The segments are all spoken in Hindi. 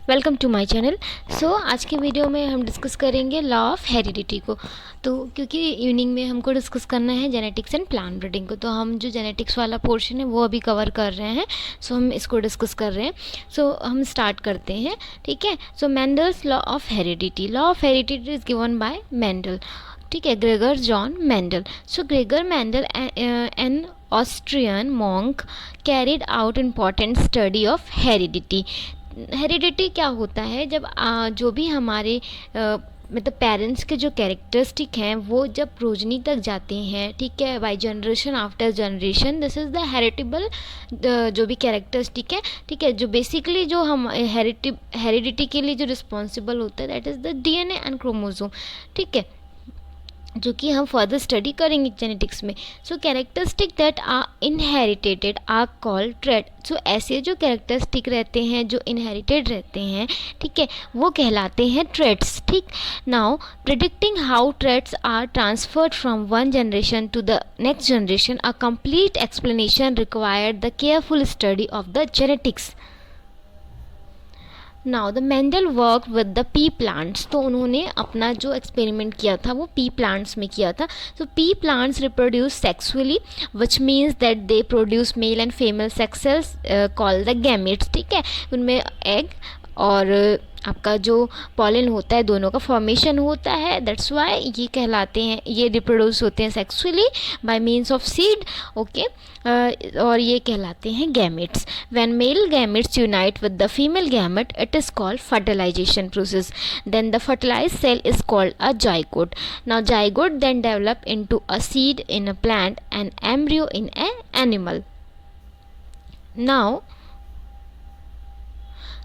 Welcome to my channel. So आज की वीडियो में हम डिस्कस करेंगे लॉ ऑफ हेरिडिटी को। तो क्योंकि इवनिंग में हमको डिस्कस करना है जेनेटिक्स एंड प्लांट ब्रीडिंग को, तो हम जो जेनेटिक्स वाला पोर्शन है वो अभी कवर कर रहे हैं। सो हम इसको डिस्कस कर रहे हैं। सो हम स्टार्ट करते हैं, ठीक है। So Mendel's law of heredity. Law of heredity is given by Mendel, ठीक है, Gregor John Mendel. So Gregor Mendel an Austrian monk carried out important study of heredity. Heredity क्या होता है, जब जो भी हमारे मतलब पेरेंट्स के जो कैरेक्टरिस्टिक हैं वो जब प्रोजनी तक जाते हैं, ठीक है, by generation after generation, this is the heritable जो भी कैरेक्टरिस्टिक है, ठीक है, जो बेसिकली जो हम हेरिडिटी के लिए जो रिस्पॉन्सिबल होता है that is the DNA and chromosome, ठीक है, जो कि हम फर्दर स्टडी करेंगे जेनेटिक्स में। So characteristic that are inherited are called trait. So ऐसे जो कैरेक्टरिस्टिक रहते हैं जो इनहेरिटेड रहते हैं, ठीक है, वो कहलाते हैं ट्रेट्स, ठीक। Now predicting how traits are transferred from one generation to the next generation, a complete explanation required the careful study of the genetics. Now the Mendel work with the pea plants. तो उन्होंने अपना जो एक्सपेरिमेंट किया था वो पी प्लांट्स में किया था। So pea plants reproduce sexually which means that they produce male and female sex cells called the gametes, ठीक है। उनमें एग और आपका जो पॉलन होता है दोनों का फॉर्मेशन होता है, दैट्स वाई ये कहलाते हैं, ये रिप्रोड्यूस होते हैं sexually by means of seed, okay, और ये कहलाते हैं gametes. When male gametes unite with the female gamete it is called fertilisation process, then the fertilised cell is called a zygote. Now zygote then develop into a seed in a plant and embryo in an animal. Now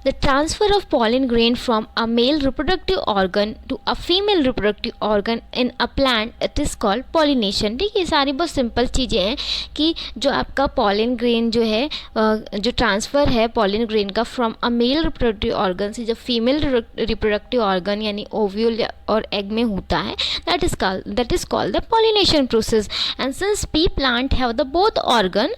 the transfer of pollen grain from a male reproductive organ to a female reproductive organ in a plant, it is called pollination, ठीक है। ये सारी बहुत सिंपल चीज़ें हैं कि जो आपका pollen grain जो है जो ट्रांसफ़र है pollen grain का from a male reproductive organ से जब फीमेल रिप्रोडक्टिव ऑर्गन यानी ओव्यूल और एग में होता है, that is called the pollination process. And since pea plant have the both organ,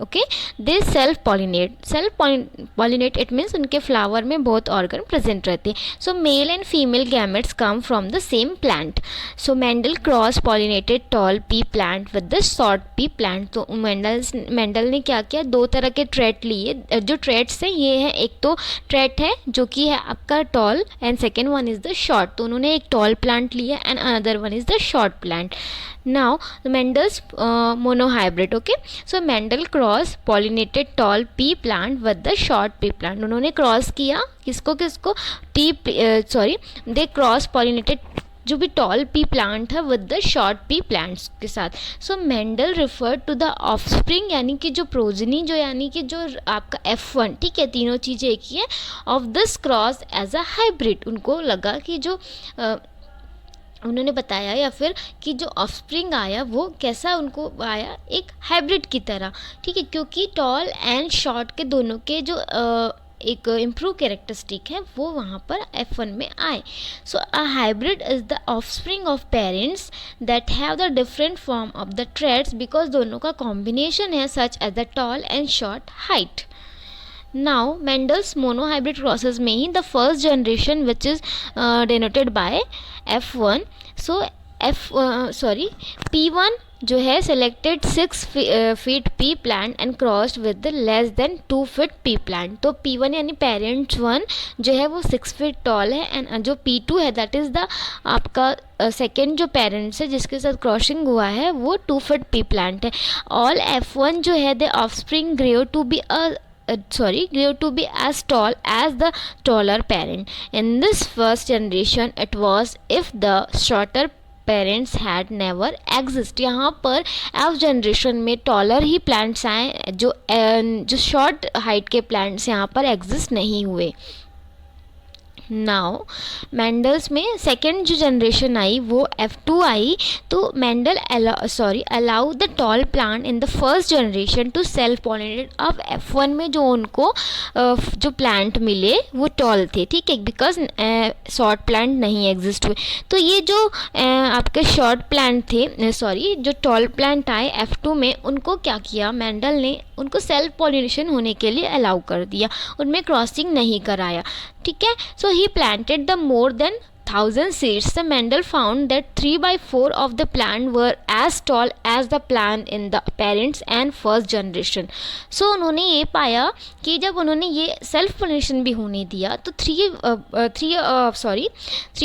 okay, they self pollinate, it means उनके फ्लावर में बहुत ऑर्गन प्रेजेंट रहते हैं। So male and female gametes come from the same plant. So Mendel cross pollinated tall pea plant with the short pea plant. तो मेंडल ने क्या किया, दो तरह के ट्रेट लिए। जो ट्रेट्स हैं ये हैं, एक तो ट्रेट है जो कि है आपका tall and second one is the short. तो उन्होंने एक टॉल प्लांट लिया and another one is the short plant. Now Mendel's monohybrid, okay, so Mendel cross pollinated tall pea plant with the short pea plant। उन्होंने क्रॉस किया किसको दे क्रॉस पॉलिनेटेड जो भी टॉल पी प्लांट है with the short pea plants के साथ। So Mendel refer to the offspring यानी कि जो प्रोजनी जो यानी कि जो आपका F1, ठीक है, तीनों चीज़ें एक ही है, of this cross as a hybrid. उनको लगा कि जो उन्होंने बताया या फिर कि जो ऑफस्प्रिंग आया वो कैसा उनको आया, एक हाइब्रिड की तरह, ठीक है, क्योंकि टॉल एंड शॉर्ट के दोनों के जो एक इम्प्रूव कैरेक्टरिस्टिक है वो वहाँ पर F1 में आए। So a hybrid is the offspring of parents that have the different form of the traits because दोनों का कॉम्बिनेशन है such as the tall and short height. Now Mendel's monohybrid crosses में ही the first generation which is denoted by F1। So P1 जो है selected 6 feet pea plant and crossed with the less than 2 feet pea plant. तो P1 यानी पेरेंट्स 1 जो है वो 6 फीट टॉल है एंड जो P2 है दैट इज़ द आपका सेकेंड जो पेरेंट्स है जिसके साथ क्रॉसिंग हुआ है वो 2 फीट पी प्लांट है। ऑल F1 जो है the offspring grew to be as tall as the taller parent. In this first generation it was if the shorter parents had never exist। यहाँ पर F जनरेशन में टॉलर ही प्लांट्स आए, जो शॉर्ट हाइट के प्लांट्स यहाँ पर एग्जिस्ट नहीं हुए। नाउ मैंडल्स में सेकेंड जो जनरेशन आई वो F2 आई, तो Mendel allow the tall plant in the first generation to self pollinated. अब F1 में जो उनको जो प्लांट मिले वो टॉल थे, ठीक है, बिकॉज शॉर्ट प्लांट नहीं एग्जिस्ट हुए। तो ये जो आपके शॉर्ट प्लांट थे, जो टॉल प्लांट आए F2 में, उनको क्या किया मैंडल ने, उनको सेल्फ पॉलिनेशन होने के लिए अलाउ कर दिया, उनमें क्रॉसिंग नहीं कराया, ठीक है। So he planted the more than 1000 seeds. The Mendel found that 3/4 of the plant were as tall as the plant in the parents and first generation. So उन्होंने ये पाया कि जब उन्होंने ये सेल्फ पोलिनेशन भी होने दिया तो थ्री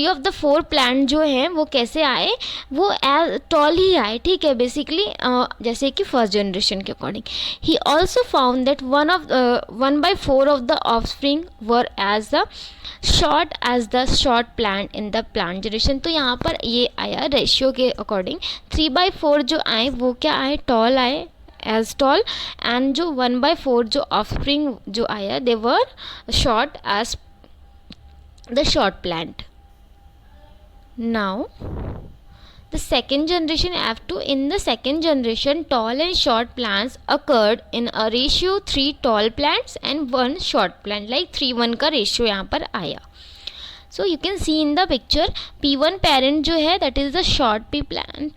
ऑफ द 4 प्लांट जो हैं वो कैसे आए, वो एज टॉल ही आए, ठीक है, बेसिकली जैसे कि फर्स्ट जनरेशन के according. He also found that 1/4 of the offspring were as the short as the short plant in the plant generation. तो यहाँ पर ये आया रेशियो के अकॉर्डिंग 3/4 जो आए वो क्या आए, टॉल आए, एज टॉल, एंड जो 1/4 जो ऑफस्प्रिंग जो आया they were short as the short plant. Now the second generation F2, in the second generation tall and short plants occurred in a ratio 3 tall plants and 1 short plant, like 3:1 का रेशियो यहाँ पर आया। So you can C in the picture P1 parent जो है that is the short pea plant,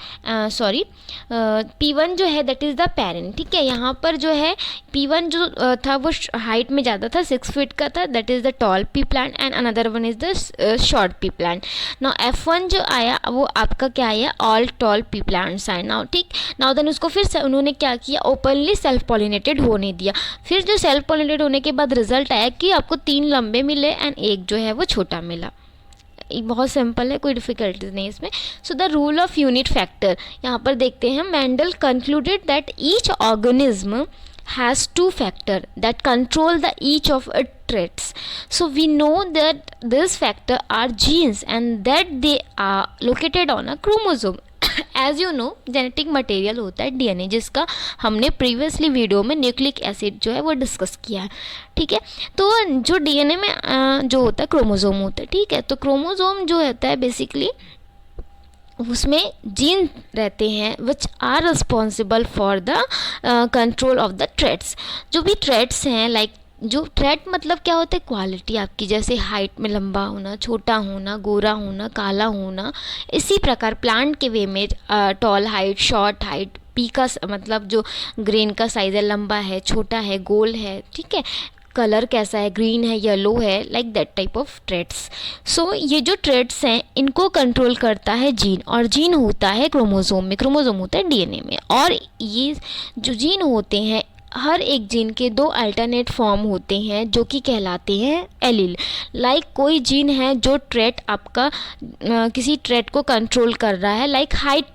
P1 जो है दैट इज़ द पेरेंट, ठीक है। यहाँ पर जो है P1 जो था वो हाइट में ज़्यादा था, 6 फीट का था, that is the tall pea plant, and another one is the short pea plant. Now F1 जो आया वो आपका क्या आया, ऑल टॉल पी प्लांट्स आए। नाउ ठीक, नाउ देन उसको फिर उन्होंने क्या किया, ओपनली सेल्फ पॉलिनेटेड होने दिया। फिर जो सेल्फ पॉलिनेटेड होने के बाद रिजल्ट आया कि आपको 3 लंबे मिले एंड एक जो है वो छोटा मिला। बहुत सिंपल है, कोई डिफिकल्टीज नहीं इसमें। So the rule of unit factor यहाँ पर देखते हैं। Mendel concluded that each organism has 2 factors that control the each of its traits. So we know that these factors are genes and that they are located on a chromosome. As you know genetic material होता है डीएनए, जिसका हमने प्रीवियसली वीडियो में न्यूक्लिक एसिड जो है वो डिस्कस किया है, ठीक है। तो जो डीएनए में जो होता है क्रोमोसोम होता है, ठीक है। तो क्रोमोसोम जो होता है बेसिकली उसमें जीन रहते हैं which are responsible for the control of the traits. जो भी ट्रेट्स हैं, लाइक जो ट्रेट मतलब क्या होता है, क्वालिटी आपकी, जैसे हाइट में लंबा होना, छोटा होना, गोरा होना, काला होना। इसी प्रकार प्लांट के वे में tall height, short height, pea का मतलब जो ग्रेन का साइज़ है, लंबा है, छोटा है, गोल है, ठीक है, कलर कैसा है, ग्रीन है, येलो है, like that type of traits. सो ये जो ट्रेट्स हैं इनको कंट्रोल करता है जीन, और जीन होता है क्रोमोसोम में, क्रोमोसोम होता है डीएनए में। और ये जो जीन होते हैं, हर एक जीन के 2 अल्टरनेट फॉर्म होते हैं जो कि कहलाते हैं एलील। लाइक कोई जीन है जो ट्रेट आपका किसी ट्रेट को कंट्रोल कर रहा है, लाइक हाइट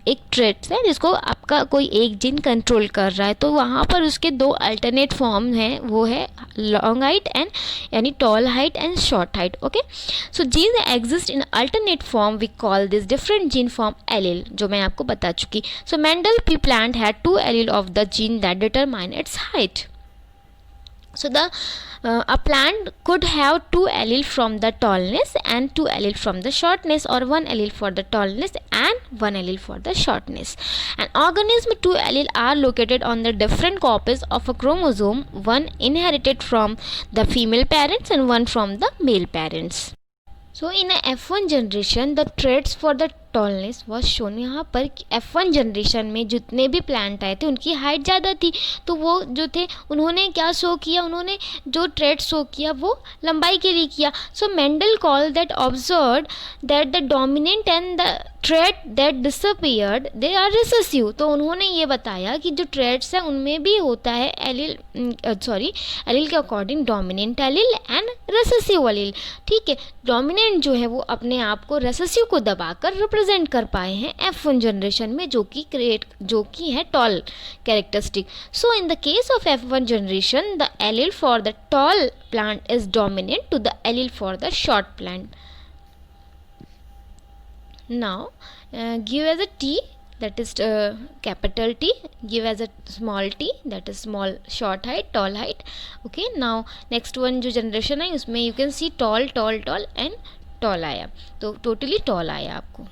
एक ट्रेट है जिसको आपका कोई एक जीन कंट्रोल कर रहा है, तो वहाँ पर उसके 2 अल्टरनेट फॉर्म हैं, वो है लॉन्ग हाइट एंड यानी tall height and short height. Okay, so gene exist in alternate form, we call this different gene form allele, जो मैं आपको बता चुकी। So Mendel pea plant had 2 allele of the gene that determine its height. So a plant could have 2 allele from the tallness and 2 allele from the shortness, or 1 allele for the tallness and 1 allele for the shortness. An organism 2 allele are located on the different copies of a chromosome, one inherited from the female parents and one from the male parents. So in a F1 generation, the traits for the tallness was shown. यहाँ पर F1 जनरेशन में जितने भी प्लांट आए थे उनकी हाइट ज़्यादा थी, तो वो जो थे उन्होंने क्या शो किया, उन्होंने जो ट्रेड शो किया वो लंबाई के लिए किया। So Mendel call that observe that the dominant and the trait that disappeared they are recessive. तो उन्होंने ये बताया कि जो ट्रेड्स हैं उनमें भी होता है एलील, एलील के according dominant allele and recessive allele, ठीक है। डोमिनेंट जो है वो अपने आप को रिसेसिव को दबाकर रिप्रेजेंट कर पाए हैं F1 जनरेशन में, जो कि है tall characteristic. So in the case of F1 generation, the allele for the tall plant is dominant to the allele for the short plant. Now give as a T that is capital T give as a small t, that is small short height, tall height. Okay, now next one जो generation है उसमें you can see tall tall tall and tall आया, तो totally tall आया आपको.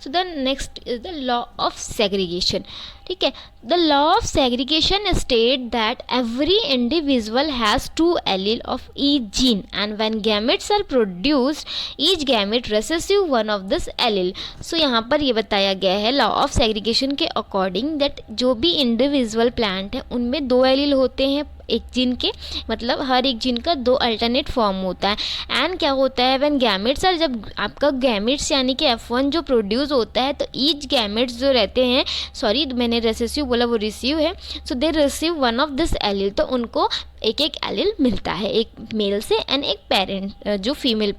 So then next is the law of segregation. ठीक है, the law of segregation state that every individual has two allele of each gene and when gametes are produced each gamete recessive one of this allele. So यहाँ पर ये बताया गया है law of segregation के according that जो भी individual plant है उनमें दो एलील होते हैं एक जीन के, मतलब हर एक जीन का दो अल्टरनेट फॉर्म होता है. एंड क्या होता है व्हेन गैमेट्स आर, जब आपका गैमेट्स यानी कि F1 जो प्रोड्यूस होता है तो ईच गैमेट्स जो रहते हैं, सॉरी मैंने रेसेसिव बोला वो रिसीव है, so they receive one of this allele, तो उनको एक एक एलील मिलता है एक मेल से एंड एक पेरेंट जो फीमेल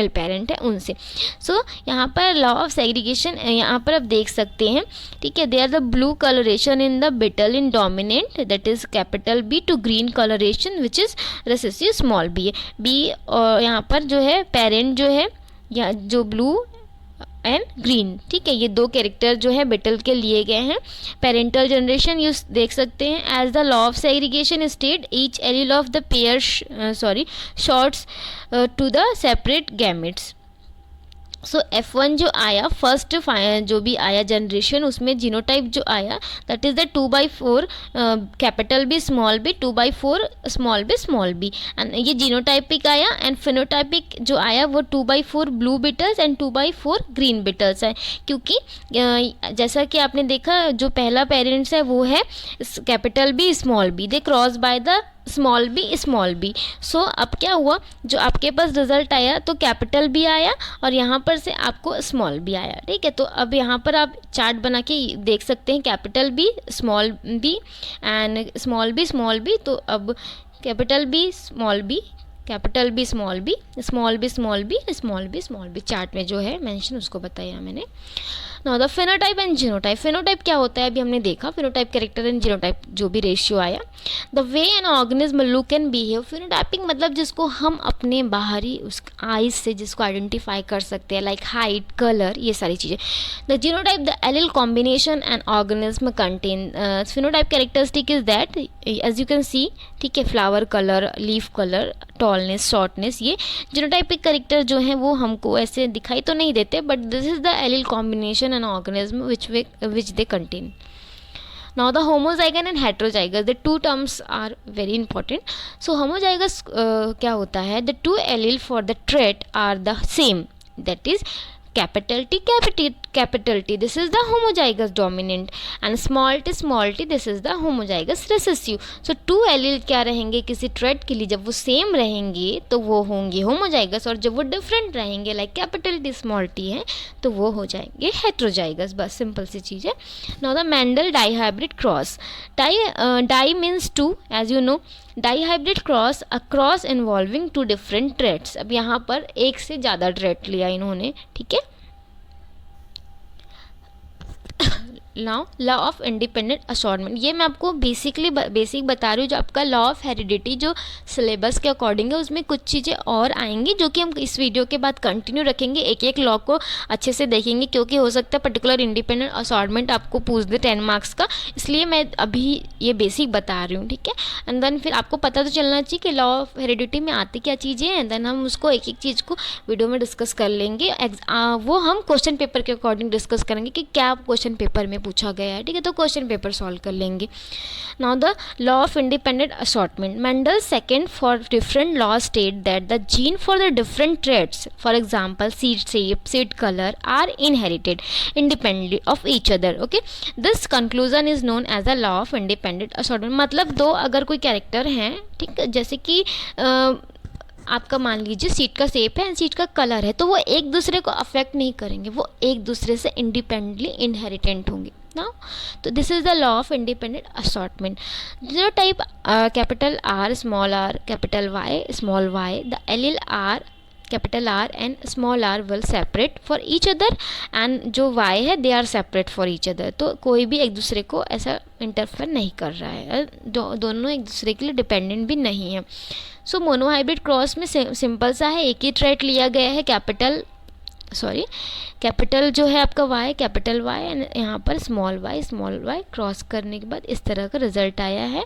पेरेंट है उनसे. सो यहाँ पर लॉ ऑफ सेग्रीगेशन यहाँ पर आप देख सकते हैं. ठीक है, they are the blue coloration in the beetle in dominant that is capital B to green coloration which is recessive small b. और यहाँ पर जो है पेरेंट जो है या जो ब्लू एंड ग्रीन, ठीक है, ये दो कैरेक्टर जो है बेटल के लिए गए हैं. पेरेंटल जनरेशन यूज देख सकते हैं as the law of segregation state each allele of the pair sorts to the separate gametes. So F1 जो आया फर्स्ट जो भी आया जनरेशन उसमें जीनोटाइप जो आया that is the 2/4 capital B small b 2/4 small b and ये जीनोटाइपिक आया. एंड फिनोटाइपिक जो आया वो 2/4 blue Beatles and 2/4 green Beatles है, क्योंकि जैसा कि आपने देखा जो पहला पेरेंट्स है वो है capital B small b, they cross by the small B. सो अब क्या हुआ, जो आपके पास रिजल्ट आया तो कैपिटल B आया और यहाँ पर से आपको स्मॉल b आया. ठीक है, तो अब यहाँ पर आप चार्ट बना के देख सकते हैं capital B small b and small b. तो अब capital B small b, capital B small b, small b small b, small b small b, chart में जो है मेंशन उसको बताया मैंने. Now the phenotype and genotype. Phenotype क्या होता है अभी हमने देखा, फिनोटाइप कैरेक्टर एंड जीनोटाइप जो भी रेशियो आया. The way an organism look and behave. Phenotyping मतलब जिसको हम अपने बाहरी उस आइज से जिसको आइडेंटिफाई कर सकते हैं, लाइक हाइट, कलर, ये सारी चीज़ें. The genotype the allele combination and organism contain. Phenotype characteristic is that as you can see, ठीक है, flower colour, leaf colour, tallness, shortness. ये जीनोटाइपिक कैरेक्टर जो हैं वो हमको ऐसे दिखाई तो नहीं देते, but this is the allele combination and organism which they contain. Now the homozygous and heterozygous, the two terms are very important. So homozygous क्या होता है, the two allele for the trait are the same, that is capital T, this is the homozygous dominant and small t, this is the homozygous recessive. So two allele क्या रहेंगे किसी ट्रेट के लिए, जब वो सेम रहेंगे तो वो होंगे होमोजाइगस, और जब वो डिफरेंट रहेंगे like capital T small t है तो वो हो जाएंगे हेट्रोजाइगस. बस सिंपल सी चीज़ है. Now the Mendel dihybrid cross. Di means two, as you know. Dihybrid cross, a cross involving two different traits. अब यहाँ पर एक से ज़्यादा ट्रेट लिया इन्होंने, ठीक है. Now law of independent assortment, ये मैं आपको बेसिक बता रही हूँ. जो आपका लॉ ऑफ हेरिडिटी जो सिलेबस के अकॉर्डिंग है उसमें कुछ चीज़ें और आएंगी जो कि हम इस वीडियो के बाद कंटिन्यू रखेंगे, एक एक लॉ को अच्छे से देखेंगे, क्योंकि हो सकता है पर्टिकुलर इंडिपेंडेंट असॉर्टमेंट आपको पूछ दे 10 मार्क्स का, इसलिए मैं अभी ये बेसिक बता रही हूँ. ठीक है, एंड देन फिर आपको पता तो चलना चाहिए कि लॉ ऑफ हेरिडिटी में आती क्या चीज़ें हैं, देन हम उसको एक एक चीज़ को वीडियो में डिस्कस कर लेंगे. वो हम क्वेश्चन पेपर के अकॉर्डिंग डिस्कस करेंगे कि क्या क्वेश्चन पेपर में पूछा गया है. ठीक है, तो क्वेश्चन पेपर सॉल्व कर लेंगे. Now the law of independent assortment. Mendel second for different law state that the gene for the different traits, for example seed shape, seed colour, are inherited independently of each other. Okay, this conclusion is known as the law of independent assortment. मतलब दो अगर कोई कैरेक्टर हैं, ठीक है, जैसे कि आपका मान लीजिए सीट का शेप है एंड सीट का कलर है, तो वो एक दूसरे को अफेक्ट नहीं करेंगे, वो एक दूसरे से इंडिपेंडेंटली इनहेरिटेंट होंगे ना. तो this is the law of independent assortment. जो type capital R capital Y small y, the allele R capital R and small r will separate for each other, and जो Y है they are separate for each other. तो कोई भी एक दूसरे को ऐसा इंटरफेयर नहीं कर रहा है, दोनों एक दूसरे के लिए डिपेंडेंट भी नहीं है. सो मोनोहाइब्रिड क्रॉस में सिंपल सा है, एक ही ट्रेट लिया गया है कैपिटल सॉरी, कैपिटल जो है आपका y, कैपिटल Y एंड यहाँ पर स्मॉल y क्रॉस करने के बाद इस तरह का रिजल्ट आया है।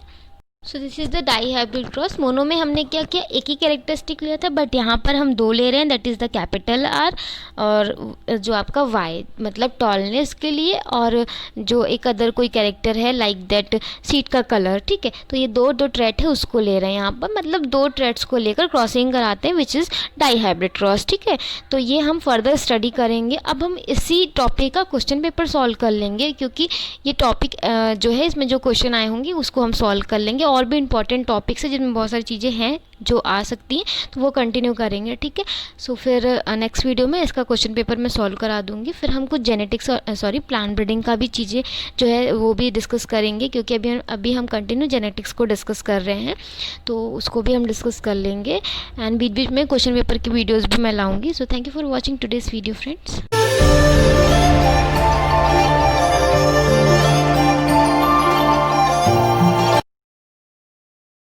So this is the dihybrid cross. Mono में हमने क्या किया, एक ही कैरेक्टरिस्टिक लिया था, बट यहाँ पर हम दो ले रहे हैं, that is the capital R और जो आपका Y मतलब टॉलनेस के लिए, और जो एक अदर कोई कैरेक्टर है लाइक दैट सीट का कलर, ठीक है। तो ये दो ट्रेट है उसको ले रहे हैं यहाँ पर, मतलब दो ट्रेट्स को लेकर क्रॉसिंग कराते हैं which is dihybrid cross, ठीक है। तो ये हम फर्दर स्टडी करेंगे। अब हम इसी टॉपिक का क्वेश्चन पेपर सॉल्व कर लेंगे, क्योंकि ये टॉपिक जो है इसमें जो क्वेश्चन आए होंगे उसको हम सॉल्व कर लेंगे। और भी इंपॉर्टेंट टॉपिक्स है जिनमें बहुत सारी चीज़ें हैं जो आ सकती हैं, तो वो कंटिन्यू करेंगे, ठीक है। सो फिर नेक्स्ट वीडियो में इसका क्वेश्चन पेपर मैं सॉल्व करा दूंगी। फिर हम कुछ जेनेटिक्स और प्लांट ब्रीडिंग का भी चीज़ें जो है वो भी डिस्कस करेंगे, क्योंकि अभी हम कंटिन्यू जेनेटिक्स को डिस्कस कर रहे हैं, तो उसको भी हम डिस्कस कर लेंगे। एंड बीच बीच में क्वेश्चन पेपर की वीडियोज़ भी मैं लाऊंगी। So thank you for watching today's video friends.